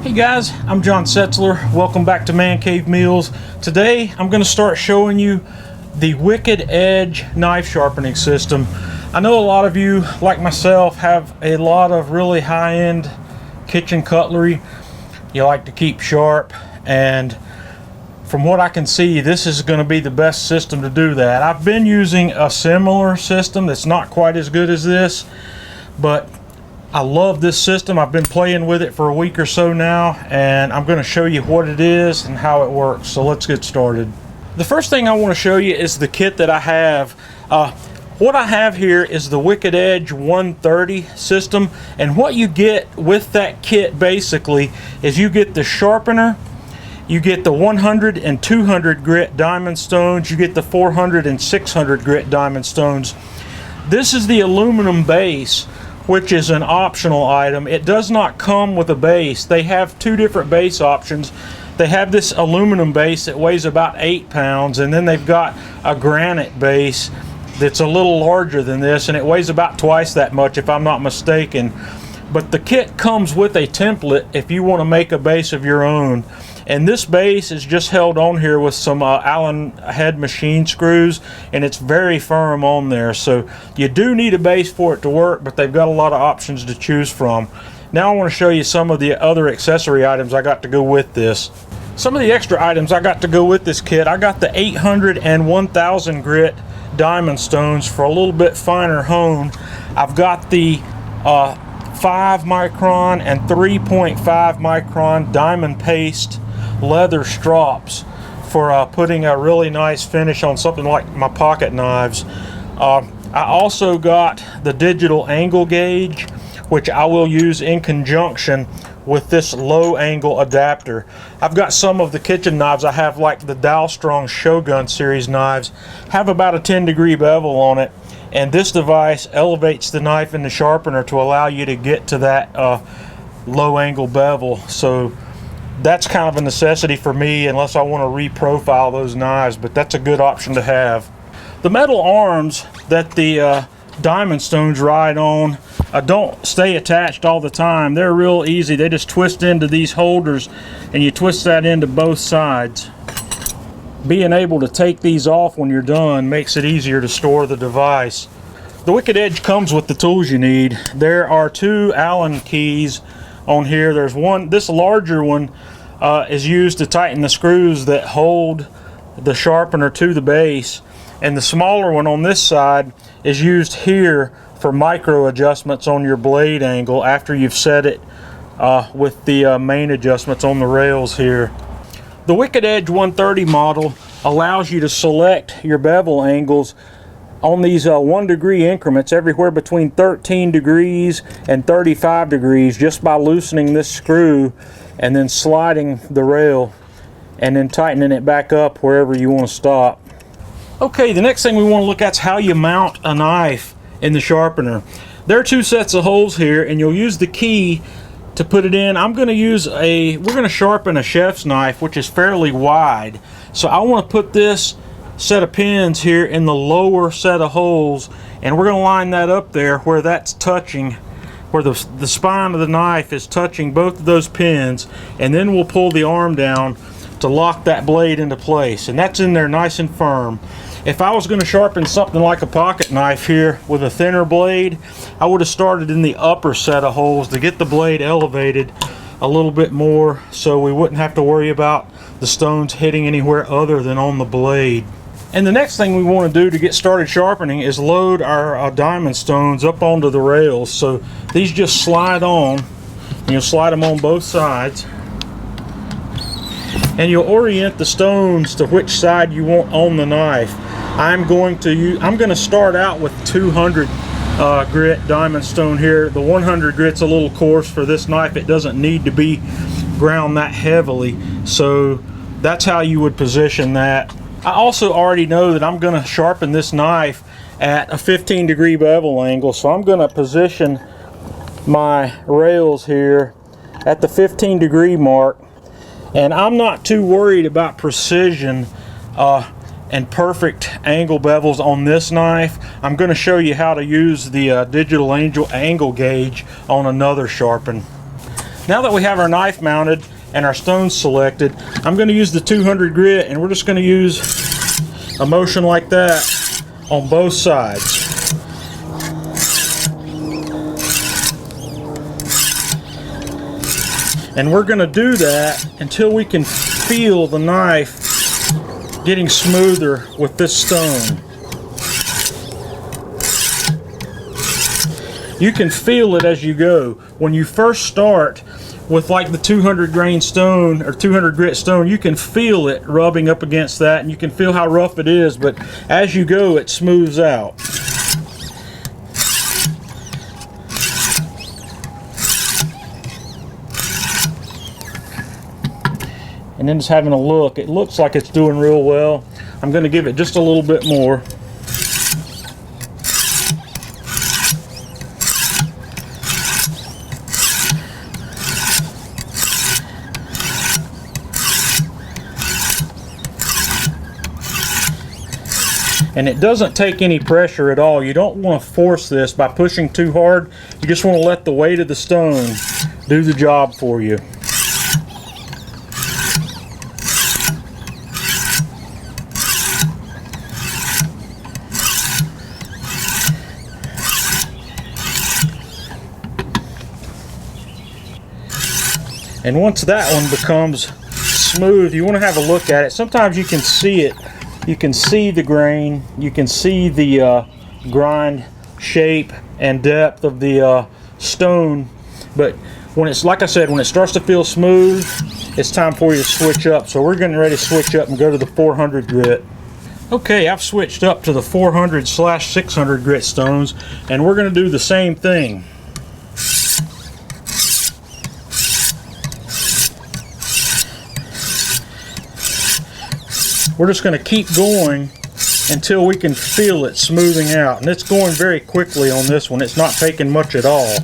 Hey guys, I'm John Setzler. Welcome back to Man Cave Meals. Today I'm going to start showing you the Wicked Edge knife sharpening system. I know a lot of you, like myself, have a lot of really high-end kitchen cutlery you like to keep sharp, and from what I can see, this is going to be the best system to do that. I've been using a similar system that's not quite as good as this, but I love this system. I've been playing with it for a week or so now, and I'm going to show you what it is and how it works. So let's get started. The first thing I want to show you is the kit that I have. What I have here is the Wicked Edge 130 system, and what you get with that kit basically is you get the sharpener, you get the 100 and 200 grit diamond stones, you get the 400 and 600 grit diamond stones. This is the aluminum base, which is an optional item. It does not come with a base. They have two different base options. They have this aluminum base that weighs about 8 pounds, and then they've got a granite base that's a little larger than this, and it weighs about twice that much if I'm not mistaken. But the kit comes with a template if you want to make a base of your own. And this base is just held on here with some Allen head machine screws, and it's very firm on there. So you do need a base for it to work, but they've got a lot of options to choose from. Now I want to show you some of the other accessory items I got to go with this. Some of the extra items I got to go with this kit, I got the 800 and 1000 grit diamond stones for a little bit finer hone. I've got the 5 micron and 3.5 micron diamond paste leather strops for putting a really nice finish on something like my pocket knives. I also got the digital angle gauge, which I will use in conjunction with this low angle adapter. I've got some of the kitchen knives I have, like the Dalstrong Shogun series knives, have about a 10-degree bevel on it, and this device elevates the knife in the sharpener to allow you to get to that low angle bevel. So that's kind of a necessity for me unless I want to reprofile those knives, but that's a good option to have. The metal arms that the diamond stones ride on don't stay attached all the time. They're real easy. They just twist into these holders, and you twist that into both sides. Being able to take these off when you're done makes it easier to store the device. The Wicked Edge comes with the tools you need. There are 2 Allen keys on here. There's one, this larger one is used to tighten the screws that hold the sharpener to the base, and the smaller one on this side is used here for micro adjustments on your blade angle after you've set it with the main adjustments on the rails here. The Wicked Edge 130 model allows you to select your bevel angles on these 1 degree increments, everywhere between 13 degrees and 35 degrees, just by loosening this screw and then sliding the rail and then tightening it back up wherever you want to stop. Okay, the next thing we want to look at is how you mount a knife in the sharpener. There are 2 sets of holes here, and you'll use the key to put it in. I'm going to use we're going to sharpen a chef's knife, which is fairly wide. So I want to put this set of pins here in the lower set of holes, and we're going to line that up there where that's touching, where the spine of the knife is touching both of those pins, and then we'll pull the arm down to lock that blade into place, and that's in there nice and firm. If I was going to sharpen something like a pocket knife here with a thinner blade, I would have started in the upper set of holes to get the blade elevated a little bit more, so we wouldn't have to worry about the stones hitting anywhere other than on the blade. And the next thing we want to do to get started sharpening is load our diamond stones up onto the rails. So these just slide on, and you'll slide them on both sides, and you'll orient the stones to which side you want on the knife. I'm going to start out with 200 grit diamond stone here. The 100 grit's a little coarse for this knife. It doesn't need to be ground that heavily, so that's how you would position that. I also already know that I'm going to sharpen this knife at a 15-degree bevel angle, so I'm going to position my rails here at the 15-degree mark, and I'm not too worried about precision and perfect angle bevels on this knife. I'm going to show you how to use the digital angle gauge on another sharpen. Now that we have our knife mounted and our stones selected, I'm going to use the 200 grit, and we're just going to use a motion like that on both sides. And we're going to do that until we can feel the knife getting smoother with this stone. You can feel it as you go. When you first start with like the 200 grain stone or 200 grit stone, you can feel it rubbing up against that, and you can feel how rough it is, but as you go it smooths out. And then just having a look, it looks like it's doing real well. I'm going to give it just a little bit more. And it doesn't take any pressure at all. You don't want to force this by pushing too hard. You just want to let the weight of the stone do the job for you. And once that one becomes smooth, you want to have a look at it. Sometimes you can see it. You can see the grain. You can see the grind shape and depth of the stone. But when it's, like I said, when it starts to feel smooth, it's time for you to switch up. So we're getting ready to switch up and go to the 400 grit. Okay, I've switched up to the 400/600 grit stones, and we're going to do the same thing. We're just going to keep going until we can feel it smoothing out. And it's going very quickly on this one. It's not taking much at all.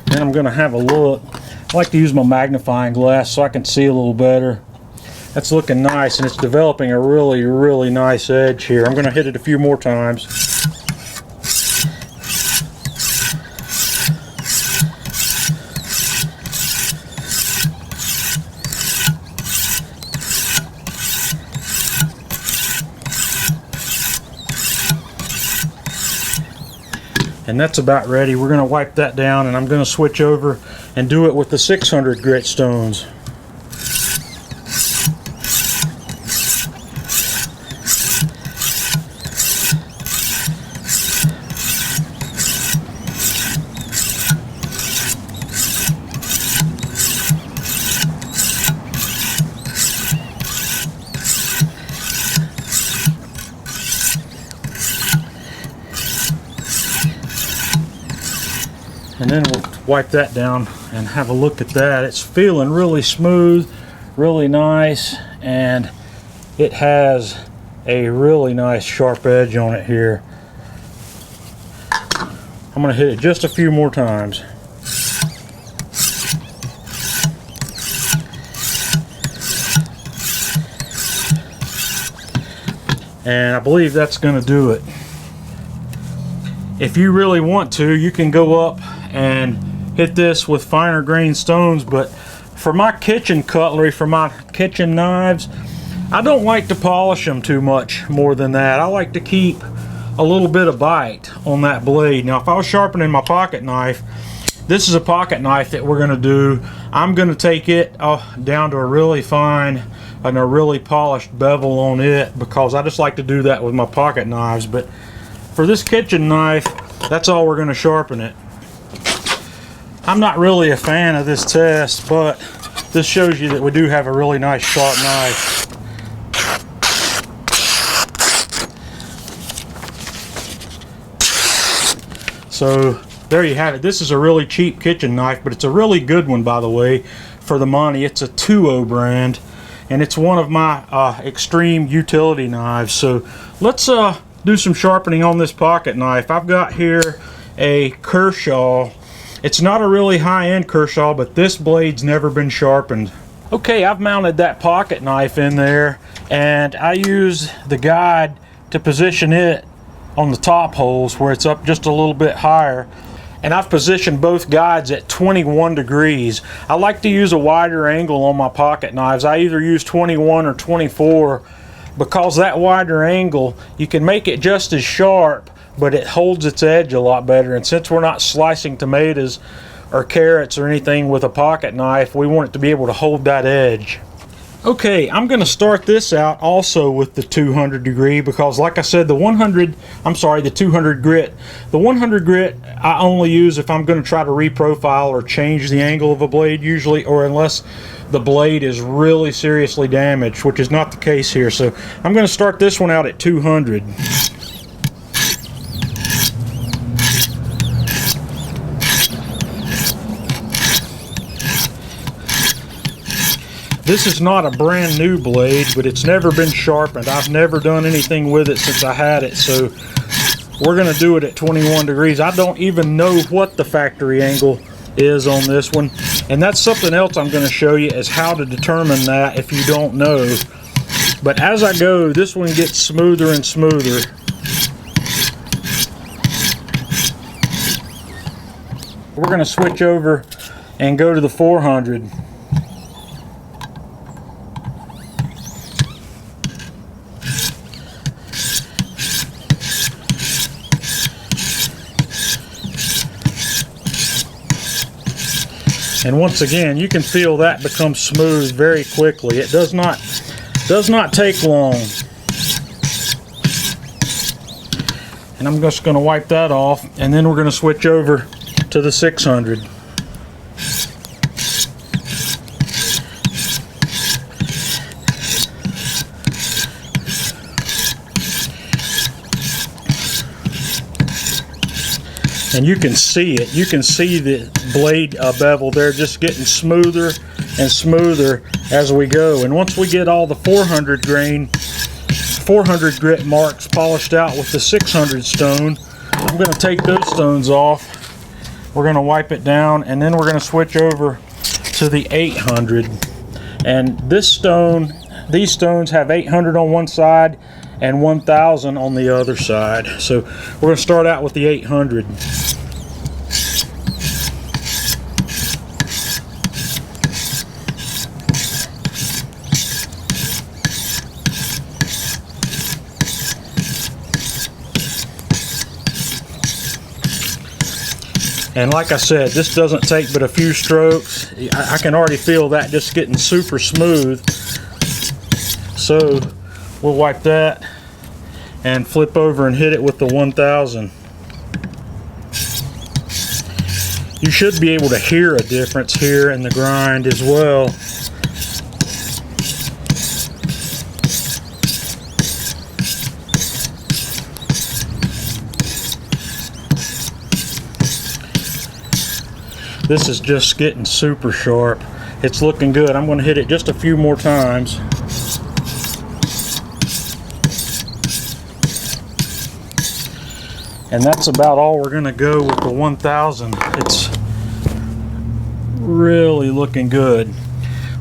Then I'm going to have a look. I like to use my magnifying glass so I can see a little better. That's looking nice, and it's developing a really, really nice edge here. I'm going to hit it a few more times. And that's about ready. We're going to wipe that down, and I'm going to switch over and do it with the 600 grit stones. And then we'll wipe that down and have a look at that. It's feeling really smooth, really nice, and it has a really nice sharp edge on it here. I'm going to hit it just a few more times. And I believe that's going to do it. If you really want to, you can go up and hit this with finer grain stones, but for my kitchen cutlery, for my kitchen knives, I don't like to polish them too much more than that. I like to keep a little bit of bite on that blade. Now if I was sharpening my pocket knife, this is a pocket knife that we're going to do. I'm going to take it down to a really fine and a really polished bevel on it, because I just like to do that with my pocket knives. But for this kitchen knife, that's all we're going to sharpen it. I'm not really a fan of this test, but this shows you that we do have a really nice sharp knife. So there you have it. This is a really cheap kitchen knife, but it's a really good one, by the way, for the money. It's a 2O brand, and it's one of my extreme utility knives. So let's do some sharpening on this pocket knife. I've got here a Kershaw. It's not a really high-end Kershaw, but this blade's never been sharpened. Okay, I've mounted that pocket knife in there, and I use the guide to position it on the top holes where it's up just a little bit higher. And I've positioned both guides at 21 degrees. I like to use a wider angle on my pocket knives. I either use 21 or 24 because that wider angle, you can make it just as sharp, but it holds its edge a lot better. And since we're not slicing tomatoes or carrots or anything with a pocket knife, we want it to be able to hold that edge. Okay, I'm going to start this out also with the 200 degree because, like I said, the 200 grit. The 100 grit I only use if I'm going to try to reprofile or change the angle of a blade usually, or unless the blade is really seriously damaged, which is not the case here. So I'm going to start this one out at 200. This is not a brand new blade, but it's never been sharpened. I've never done anything with it since I had it, so we're going to do it at 21 degrees. I don't even know what the factory angle is on this one, and that's something else I'm going to show you, is how to determine that if you don't know. But as I go, this one gets smoother and smoother. We're going to switch over and go to the 400. And once again, you can feel that become smooth very quickly. It does not take long. And I'm just going to wipe that off, and then we're going to switch over to the 600. And you can see it. You can see the blade bevel there just getting smoother and smoother as we go. And once we get all the 400 grit marks polished out with the 600 stone, I'm going to take those stones off. We're going to wipe it down, and then we're going to switch over to the 800. And these stones have 800 on one side and 1000 on the other side. So we're going to start out with the 800. And like I said, this doesn't take but a few strokes. I can already feel that just getting super smooth. So we'll wipe that and flip over and hit it with the 1000. You should be able to hear a difference here in the grind as well. This is just getting super sharp. It's looking good. I'm going to hit it just a few more times. And that's about all we're going to go with the 1000. It's really looking good.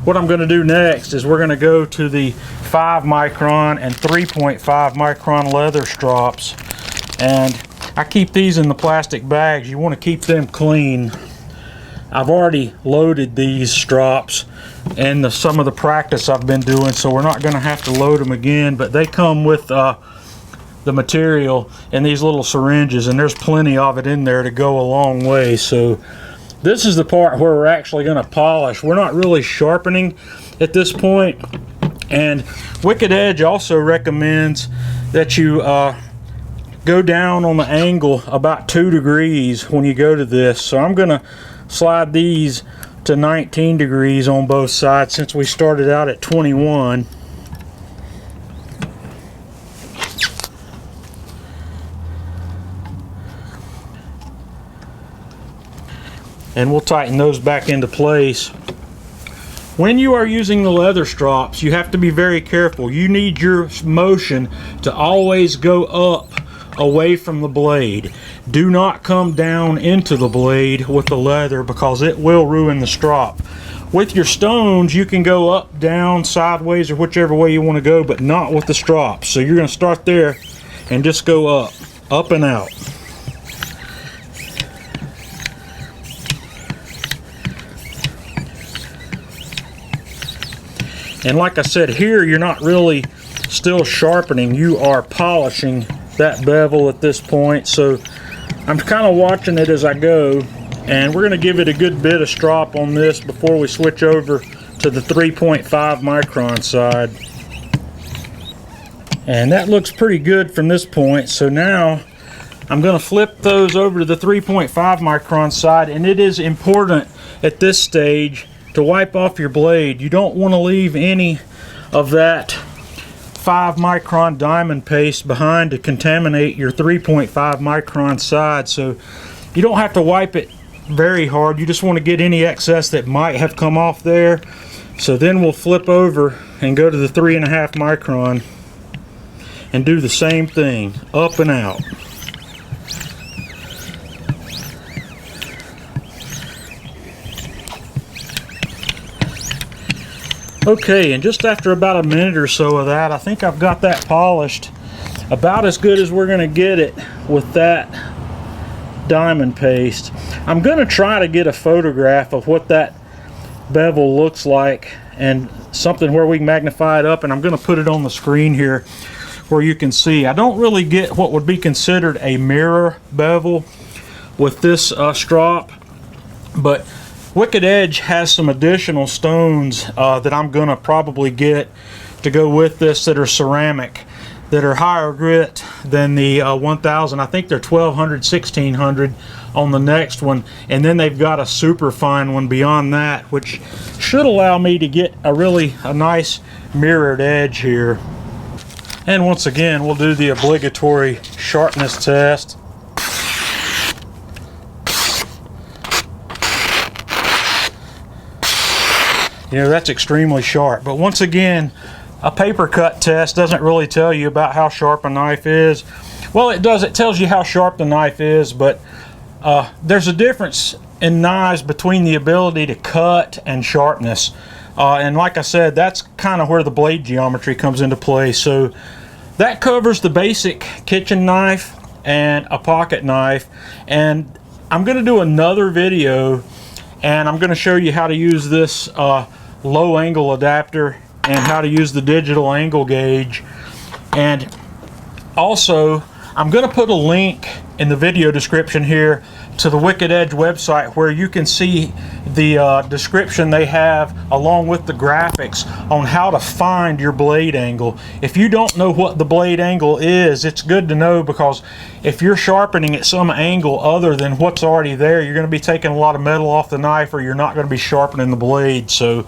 What I'm going to do next is we're going to go to the 5 micron and 3.5 micron leather strops. And I keep these in the plastic bags. You want to keep them clean. I've already loaded these strops and some of the practice I've been doing, so we're not going to have to load them again, but they come with the material in these little syringes, and there's plenty of it in there to go a long way. So this is the part where we're actually going to polish. We're not really sharpening at this point. And Wicked Edge also recommends that you go down on the angle about 2 degrees when you go to this. So I'm going to slide these to 19 degrees on both sides since we started out at 21. And we'll tighten those back into place. When you are using the leather strops, you have to be very careful. You need your motion to always go up away from the blade. Do not come down into the blade with the leather because it will ruin the strop. With your stones, you can go up, down, sideways, or whichever way you want to go, but not with the strops. So you're going to start there and just go up and out. And like I said, here you're not really still sharpening, you are polishing that bevel at this point. So I'm kind of watching it as I go, and we're going to give it a good bit of strop on this before we switch over to the 3.5 micron side. And that looks pretty good from this point. So now I'm going to flip those over to the 3.5 micron side, and it is important at this stage to wipe off your blade. You don't want to leave any of that 5 micron diamond paste behind to contaminate your 3.5 micron side. So you don't have to wipe it very hard, you just want to get any excess that might have come off there. So then we'll flip over and go to the 3.5 micron and do the same thing, up and out. Okay, and just after about a minute or so of that, I think I've got that polished about as good as we're going to get it with that diamond paste. I'm going to try to get a photograph of what that bevel looks like and something where we can magnify it up, and I'm going to put it on the screen here where you can see. I don't really get what would be considered a mirror bevel with this strop, but Wicked Edge has some additional stones that I'm going to probably get to go with this that are ceramic, that are higher grit than the 1000. I think they're 1200, 1600 on the next one, and then they've got a super fine one beyond that, which should allow me to get a nice mirrored edge here. And once again, we'll do the obligatory sharpness test. You know, that's extremely sharp, but once again, a paper cut test doesn't really tell you about how sharp a knife is. Well, it does. It tells you how sharp the knife is, but there's a difference in knives between the ability to cut and sharpness. And like I said, that's kind of where the blade geometry comes into play. So that covers the basic kitchen knife and a pocket knife. And I'm going to do another video, and I'm going to show you how to use this low angle adapter and how to use the digital angle gauge. And also, I'm going to put a link in the video description here to the Wicked Edge website where you can see the description they have along with the graphics on how to find your blade angle. If you don't know what the blade angle is, it's good to know, because if you're sharpening at some angle other than what's already there, you're going to be taking a lot of metal off the knife, or you're not going to be sharpening the blade. So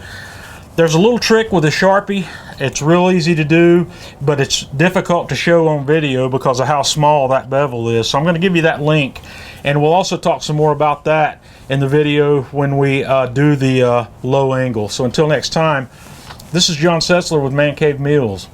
there's a little trick with a Sharpie. It's real easy to do, but it's difficult to show on video because of how small that bevel is. So I'm going to give you that link, and we'll also talk some more about that in the video when we do the low angle. So until next time, this is John Setzler with Man Cave Meals.